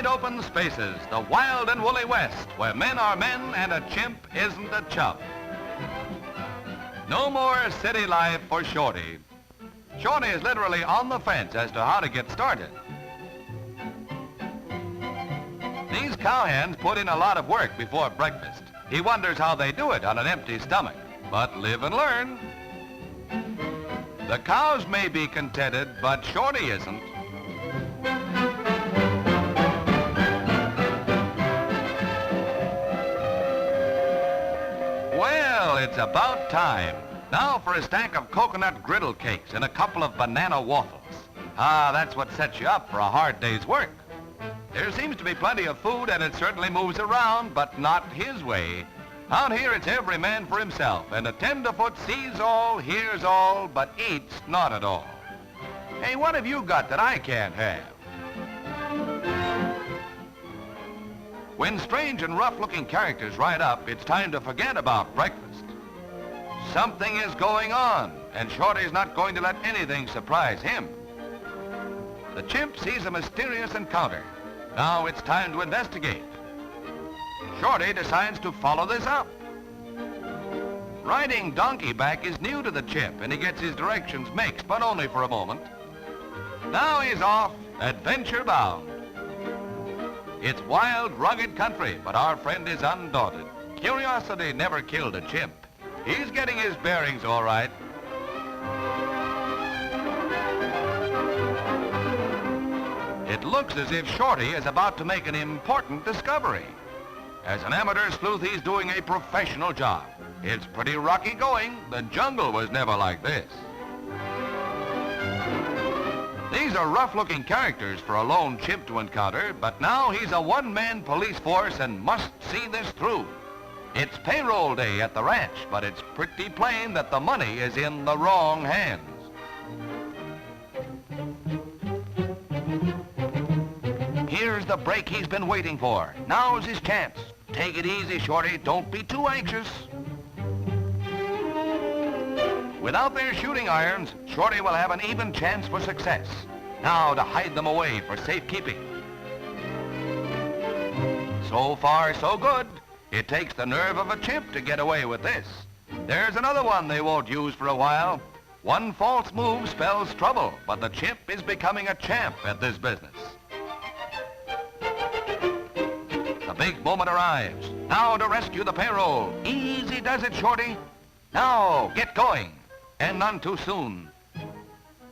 Open spaces, the wild and woolly West, where men are men and a chimp isn't a chump. No more city life for Shorty. Shorty is literally on the fence as to how to get started. These cowhands put in a lot of work before breakfast. He wonders how they do it on an empty stomach, but live and learn. The cows may be contented, but Shorty isn't. Well, it's about time. Now for a stack of coconut griddle cakes and a couple of banana waffles. Ah, that's what sets you up for a hard day's work. There seems to be plenty of food and it certainly moves around, but not his way. Out here it's every man for himself, and a tenderfoot sees all, hears all, but eats not at all. Hey, what have you got that I can't have? When strange and rough-looking characters ride up, it's time to forget about breakfast. Something is going on, and Shorty's not going to let anything surprise him. The chimp sees a mysterious encounter. Now it's time to investigate. Shorty decides to follow this up. Riding donkey back is new to the chimp, and he gets his directions mixed, but only for a moment. Now he's off, adventure bound. It's wild, rugged country, but our friend is undaunted. Curiosity never killed a chimp. He's getting his bearings all right. It looks as if Shorty is about to make an important discovery. As an amateur sleuth, he's doing a professional job. It's pretty rocky going. The jungle was never like this. These are rough-looking characters for a lone chimp to encounter, but now he's a one-man police force and must see this through. It's payroll day at the ranch, but it's pretty plain that the money is in the wrong hands. Here's the break he's been waiting for. Now's his chance. Take it easy, Shorty. Don't be too anxious. Without their shooting irons, Shorty will have an even chance for success. Now to hide them away for safekeeping. So far, so good. It takes the nerve of a chimp to get away with this. There's another one they won't use for a while. One false move spells trouble, but the chimp is becoming a champ at this business. The big moment arrives. Now to rescue the payroll. Easy does it, Shorty. Now, get going. And none too soon.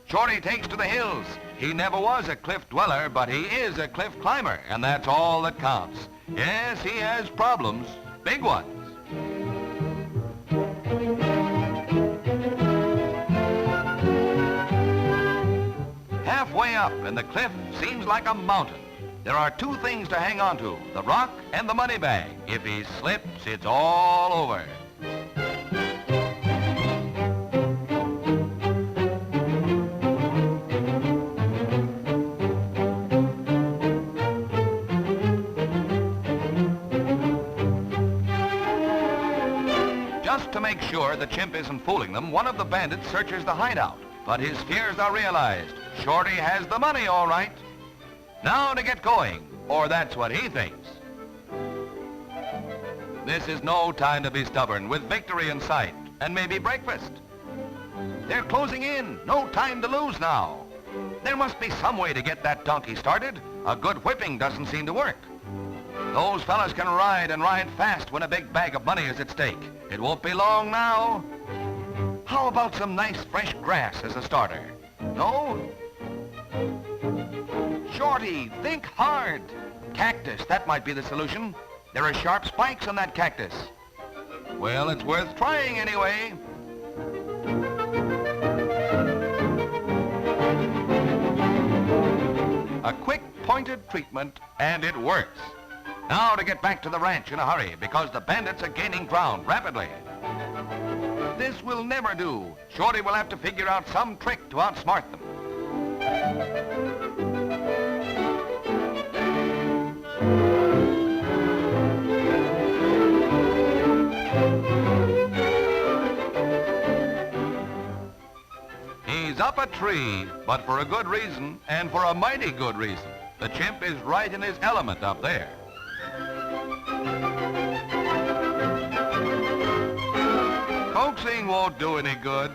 Shorty takes to the hills. He never was a cliff dweller, but he is a cliff climber, and that's all that counts. Yes, he has problems, big ones. Halfway up, and the cliff seems like a mountain. There are two things to hang on to, the rock and the money bag. If he slips, it's all over. Just to make sure the chimp isn't fooling them, one of the bandits searches the hideout, but his fears are realized. Shorty has the money, all right. Now to get going, or that's what he thinks. This is no time to be stubborn, with victory in sight, and maybe breakfast. They're closing in, no time to lose now. There must be some way to get that donkey started. A good whipping doesn't seem to work. Those fellas can ride and ride fast when a big bag of money is at stake. It won't be long now. How about some nice fresh grass as a starter? No? Shorty, think hard. Cactus, that might be the solution. There are sharp spikes on that cactus. Well, it's worth trying anyway. A quick pointed treatment, and it works. Now to get back to the ranch in a hurry, because the bandits are gaining ground rapidly. This will never do. Shorty will have to figure out some trick to outsmart them. up a tree, but for a good reason, and for a mighty good reason. The Chimp is right in his element up there. Coaxing won't do any good.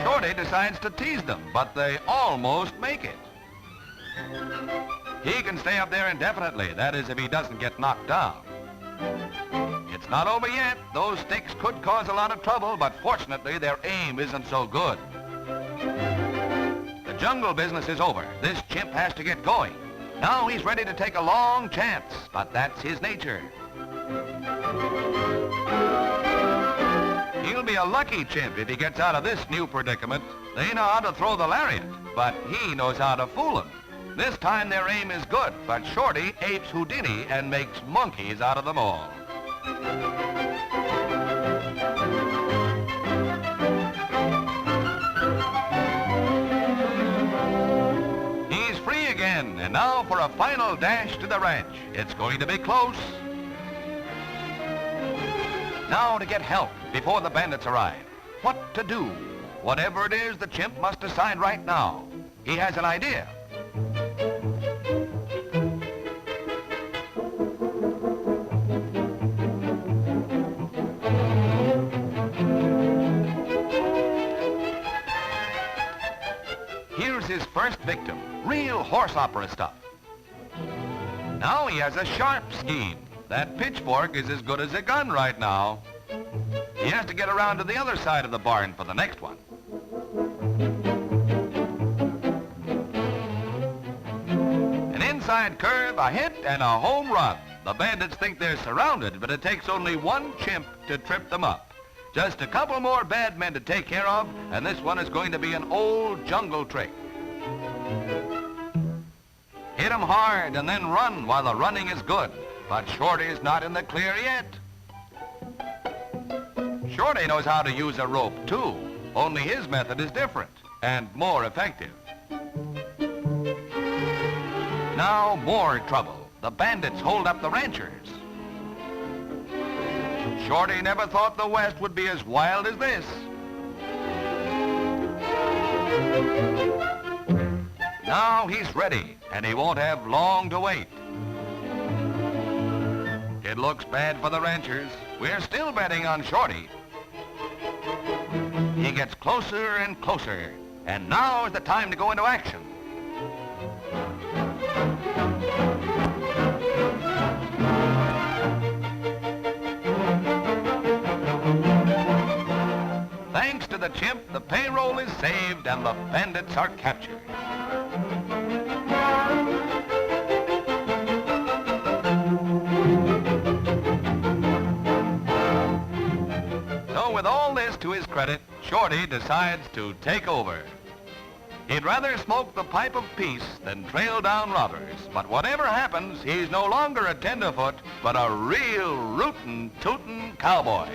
Shorty decides to tease them, but they almost make it. He can stay up there indefinitely, that is if he doesn't get knocked down. It's not over yet. Those sticks could cause a lot of trouble, but fortunately their aim isn't so good. The jungle business is over. This Chimp has to get going. Now he's ready to take a long chance, but that's his nature. He'll be a lucky Chimp if he gets out of this new predicament. They know how to throw the lariat, but he knows how to fool them. This time their aim is good, but Shorty apes Houdini and makes monkeys out of them all. He's free again, and now for a final dash to the ranch. It's going to be close. Now to get help before the bandits arrive. What to do? Whatever it is, the Chimp must decide right now. He has an idea. Here's his first victim, real horse opera stuff. Now he has a sharp scheme. That pitchfork is as good as a gun right now. He has to get around to the other side of the barn for the next one. An inside curve, a hit, and a home run. The bandits think they're surrounded, but it takes only one Chimp to trip them up. Just a couple more bad men to take care of, and this one is going to be an old jungle trick. Hit him hard and then run while the running is good. But Shorty's not in the clear yet. Shorty knows how to use a rope too, only his method is different and more effective. Now more trouble. The bandits hold up the ranchers. Shorty never thought the West would be as wild as this. Now he's ready, and he won't have long to wait. It looks bad for the ranchers. We're still betting on Shorty. He gets closer and closer, and now is the time to go into action. Thanks to the Chimp, the payroll is saved and the bandits are captured. So with all this to his credit, Shorty decides to take over. He'd rather smoke the pipe of peace than trail down robbers. But whatever happens, he's no longer a tenderfoot, but a real rootin' tootin' cowboy.